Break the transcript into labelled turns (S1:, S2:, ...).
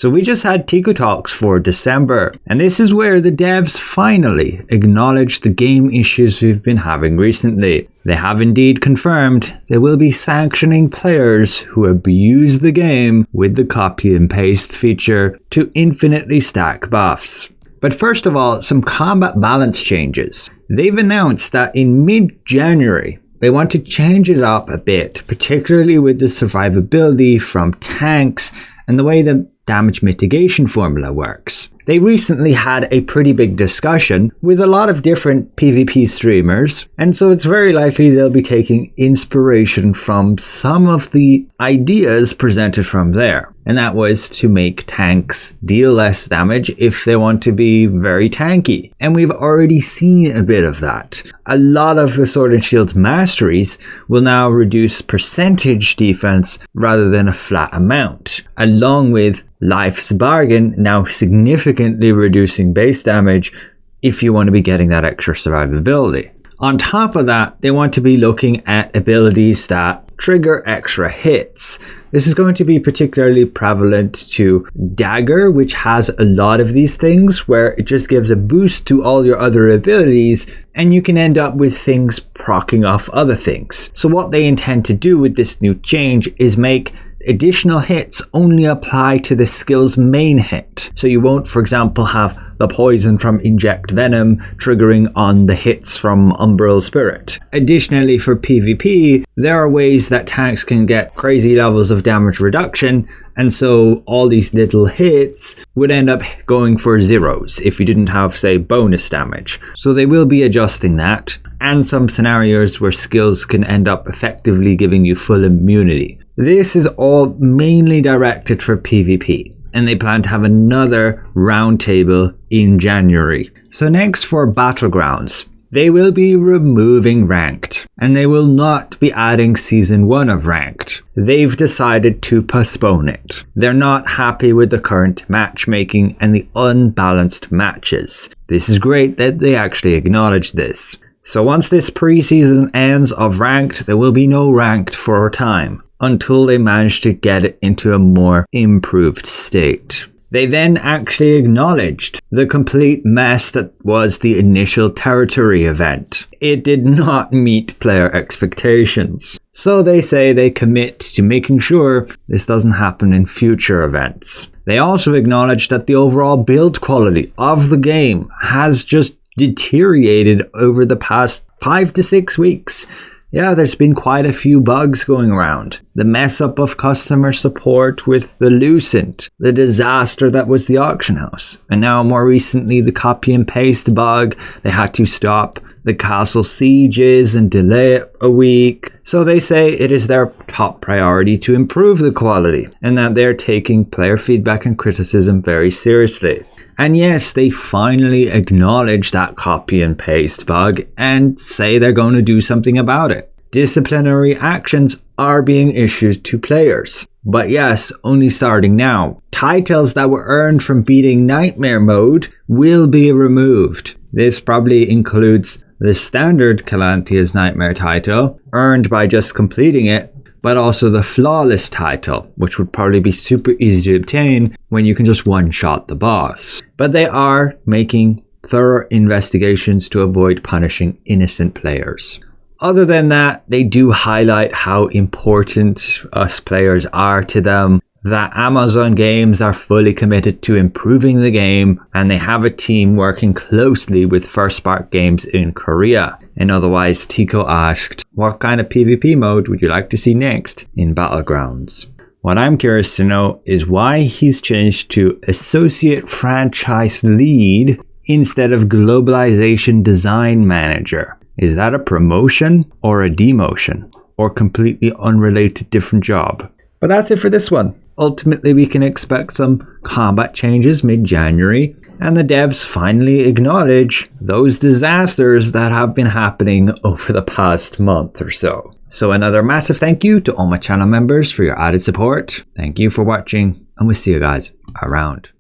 S1: So we just had Tico talks for December, and this is where the devs finally acknowledged the game issues we've been having recently. They have indeed confirmed they will be sanctioning players who abuse the game with the copy and paste feature to infinitely stack buffs. But first of all, some combat balance changes. They've announced that in mid-January, they want to change it up a bit, particularly with the survivability from tanks and the way the damage mitigation formula works. They recently had a pretty big discussion with a lot of different PvP streamers, and so it's very likely they'll be taking inspiration from some of the ideas presented from there. And that was to make tanks deal less damage if they want to be very tanky. And we've already seen a bit of that. A lot of the Sword and Shield's masteries will now reduce percentage defense rather than a flat amount, along with Life's Bargain now significantly reducing base damage if you want to be getting that extra survivability. On top of that, they want to be looking at abilities that trigger extra hits. This is going to be particularly prevalent to Dagger, which has a lot of these things where it just gives a boost to all your other abilities and you can end up with things proccing off other things. So what they intend to do with this new change is make additional hits only apply to the skill's main hit. So you won't, for example, have the poison from Inject Venom triggering on the hits from Umbral Spirit. Additionally, for PvP, there are ways that tanks can get crazy levels of damage reduction, and so all these little hits would end up going for zeros if you didn't have, say, bonus damage. So they will be adjusting that, and some scenarios where skills can end up effectively giving you full immunity. This is all mainly directed for PvP, and they plan to have another roundtable in January. So next, for battlegrounds, they will be removing ranked, and they will not be adding season 1 of ranked. They've decided to postpone it. They're not happy with the current matchmaking and the unbalanced matches. This is great that they actually acknowledge this. So once this pre-season ends of ranked, there will be no ranked for a time, until they manage to get it into a more improved state. They then actually acknowledged the complete mess that was the initial territory event. It did not meet player expectations. So they say they commit to making sure this doesn't happen in future events. They also acknowledged that the overall build quality of the game has just deteriorated over the past 5 to 6 weeks. Yeah, there's been quite a few bugs going around. The mess up of customer support with the Lucent, the disaster that was the auction house, and now more recently the copy and paste bug. They had to stop the castle sieges and delay it a week. So they say it is their top priority to improve the quality, and that they're taking player feedback and criticism very seriously. And yes, they finally acknowledge that copy and paste bug and say they're going to do something about it. Disciplinary actions are being issued to players. But yes, only starting now. Titles that were earned from beating Nightmare mode will be removed. This probably includes the standard Calanthea's Nightmare title, earned by just completing it, but also the flawless title, which would probably be super easy to obtain when you can just one-shot the boss. But they are making thorough investigations to avoid punishing innocent players. Other than that, they do highlight how important us players are to them, that Amazon Games are fully committed to improving the game, and they have a team working closely with First Spark Games in Korea. And otherwise, Tico asked, what kind of PvP mode would you like to see next in Battlegrounds? What I'm curious to know is why he's changed to Associate Franchise Lead instead of Globalization Design Manager. Is that a promotion or a demotion, or completely unrelated different job? But that's it for this one. Ultimately, we can expect some combat changes mid-January, and the devs finally acknowledge those disasters that have been happening over the past month or so. So another massive thank you to all my channel members for your added support. Thank you for watching, and we'll see you guys around.